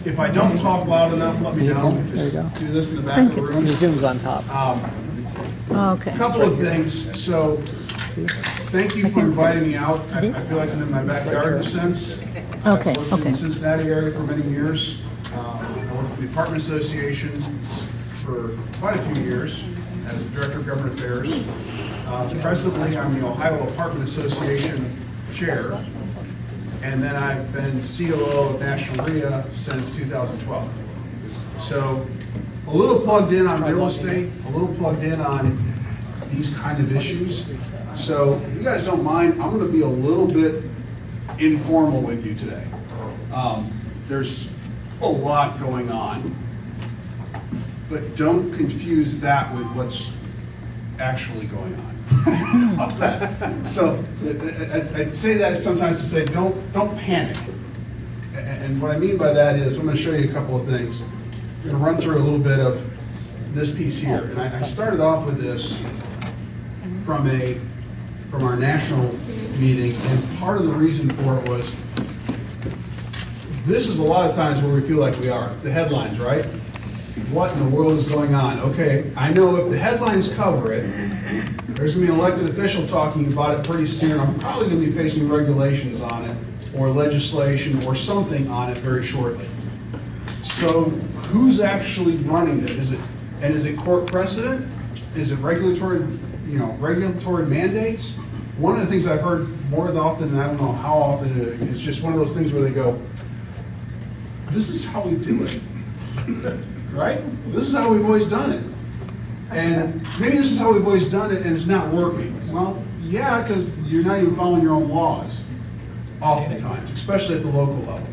If I don't talk loud enough, let me know. There you go. Just do this in the back of the room. Your zoom's on top. Okay. A couple of things. So, thank you for inviting me out. I feel like I'm in my backyard in a sense. Okay, I've worked in okay. the Cincinnati area for many years. I worked for the Apartment Association for quite a few years as the Director of Government Affairs. Presently, I'm the Ohio Apartment Association Chair, and then I've been COO of National RIA since 2012. So, a little plugged in on real estate, a little plugged in on these kind of issues. So, if you guys don't mind, I'm going to be a little bit informal with you today. There's a lot going on, but don't confuse that with what's actually going on. How's that? So I say that sometimes to say don't panic. And what I mean by that is I'm going to show you a couple of things. I'm going to run through a little bit of this piece here. And I started off with this from our national meeting, and part of the reason for it was this is a lot of times where we feel like we are. It's the headlines, right? What in the world is going on? Okay, I know if the headlines cover it, there's going to be an elected official talking about it pretty soon. I'm probably going to be facing regulations on it, or legislation, or something on it very shortly. So, who's actually running it? Is it court precedent? Is it regulatory mandates? One of the things I've heard more often, and I don't know how often, it's just one of those things where they go, "This is how we do it." Right? This is how we've always done it. And maybe this is how we've always done it and it's not working. Well, yeah, because you're not even following your own laws oftentimes, especially at the local level.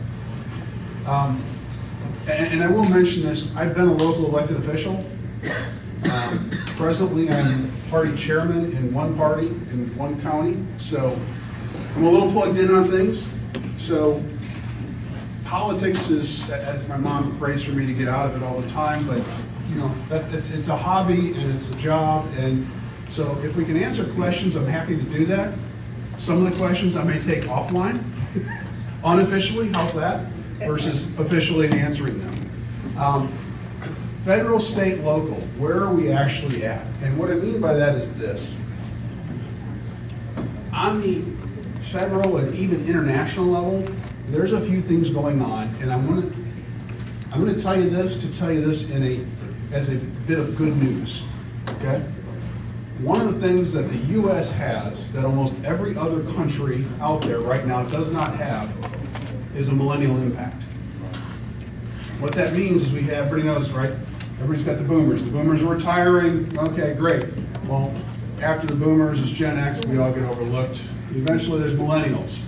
And I will mention this, I've been a local elected official. Presently, I'm party chairman in one party in one county, so I'm a little plugged in on things. So politics is, as my mom prays for me to get out of it all the time, but you know, it's a hobby and it's a job, and so if we can answer questions, I'm happy to do that. Some of the questions I may take offline, unofficially, how's that? Versus officially answering them. Federal, state, local, where are we actually at? And what I mean by that is this. On the federal and even international level, there's a few things going on, and I'm going to tell you this as a bit of good news, okay? One of the things that the U.S. has that almost every other country out there right now does not have is a millennial impact. What that means is we have, everybody knows, right? Everybody's got the boomers. The boomers are retiring. Okay, great. Well, after the boomers is Gen X. We all get overlooked. Eventually, there's millennials.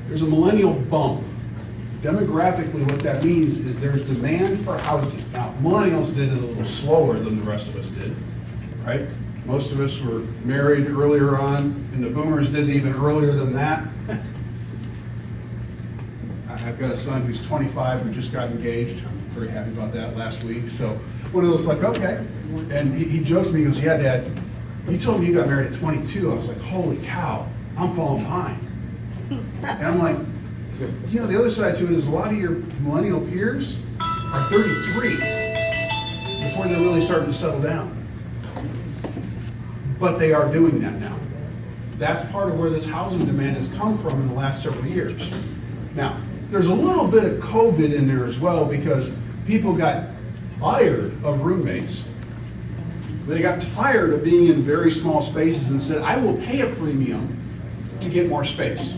There's a millennial bump. Demographically, what that means is there's demand for housing. Now, millennials did it a little slower than the rest of us did, right? Most of us were married earlier on, and the boomers did it even earlier than that. I've got a son who's 25 who just got engaged. I'm very happy about that last week. So one of those like, okay. And he jokes to me, he goes, "Yeah, Dad, you told me you got married at 22. I was like, holy cow, I'm falling behind. And I'm like, you know, the other side to it is a lot of your millennial peers are 33 before they're really starting to settle down. But they are doing that now. That's part of where this housing demand has come from in the last several years. Now, there's a little bit of COVID in there as well because people got tired of roommates. They got tired of being in very small spaces and said, I will pay a premium to get more space.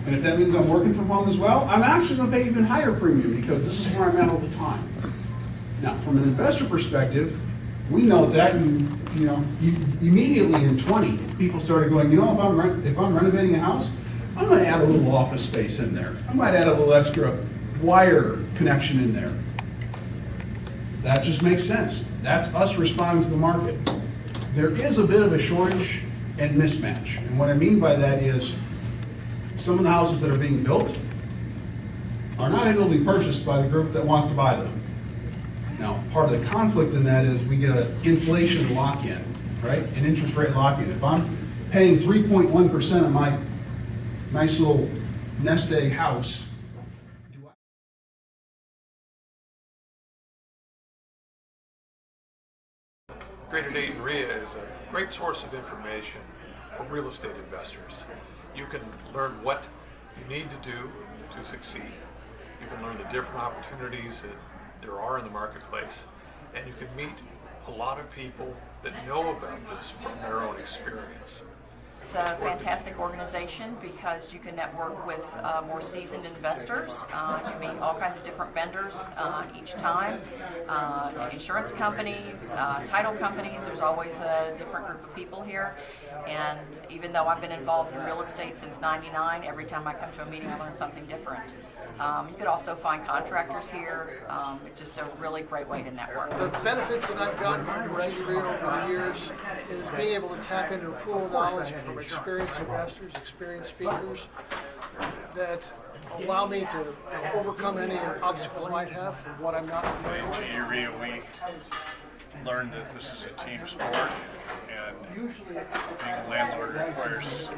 And if that means I'm working from home as well, I'm actually going to pay even higher premium because this is where I'm at all the time. Now, from an investor perspective, we know that, and you know, immediately in 20, people started going, you know, if I'm renovating a house, I'm going to add a little office space in there. I might add a little extra wire connection in there. That just makes sense. That's us responding to the market. There is a bit of a shortage and mismatch. And what I mean by that is some of the houses that are being built are not able to be purchased by the group that wants to buy them. Now, part of the conflict in that is we get an inflation lock-in, right? An interest rate lock-in. If I'm paying 3.1% of my nice little nest egg house Integrated Dayton RIA is a great source of information for real estate investors. You can learn what you need to do to succeed. You can learn the different opportunities that there are in the marketplace, and you can meet a lot of people that know about this from their own experience. It's a fantastic organization because you can network with more seasoned investors. You meet all kinds of different vendors each time, insurance companies, title companies. There's always a different group of people here. And even though I've been involved in real estate since '99, every time I come to a meeting I learn something different. You could also find contractors here. It's just a really great way to network. The benefits that I've gotten from GD RIA over the years is being able to tap into a pool of knowledge from experienced investors, experienced speakers that allow me to overcome any obstacles I might have from what I'm not familiar In with. GD RIA, we learned that this is a team sport, and being a landlord requires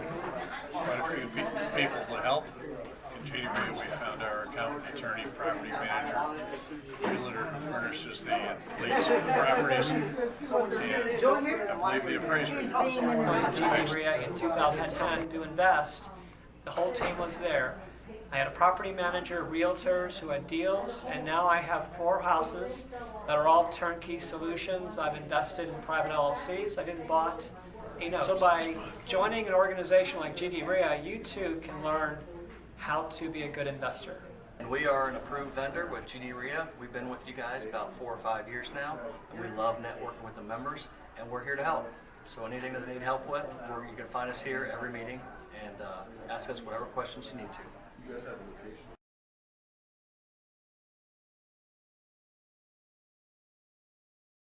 quite a few people to help. In GD RIA, we found our accountant, attorney, property manager, realtor who furnishes the leads for the properties, and I believe the appraisers. GD RIA in 2010 to invest. The whole team was there. I had a property manager, realtors who had deals, and now I have 4 houses that are all turnkey solutions. I've invested in private LLCs. I've even bought a note. So by joining an organization like GD RIA, you too can learn how to be a good investor. And we are an approved vendor with GD RIA. We've been with you guys about 4 or 5 years now, and we love networking with the members, and we're here to help. So anything that they need help with, you can find us here every meeting and ask us whatever questions you need to. You guys have a location?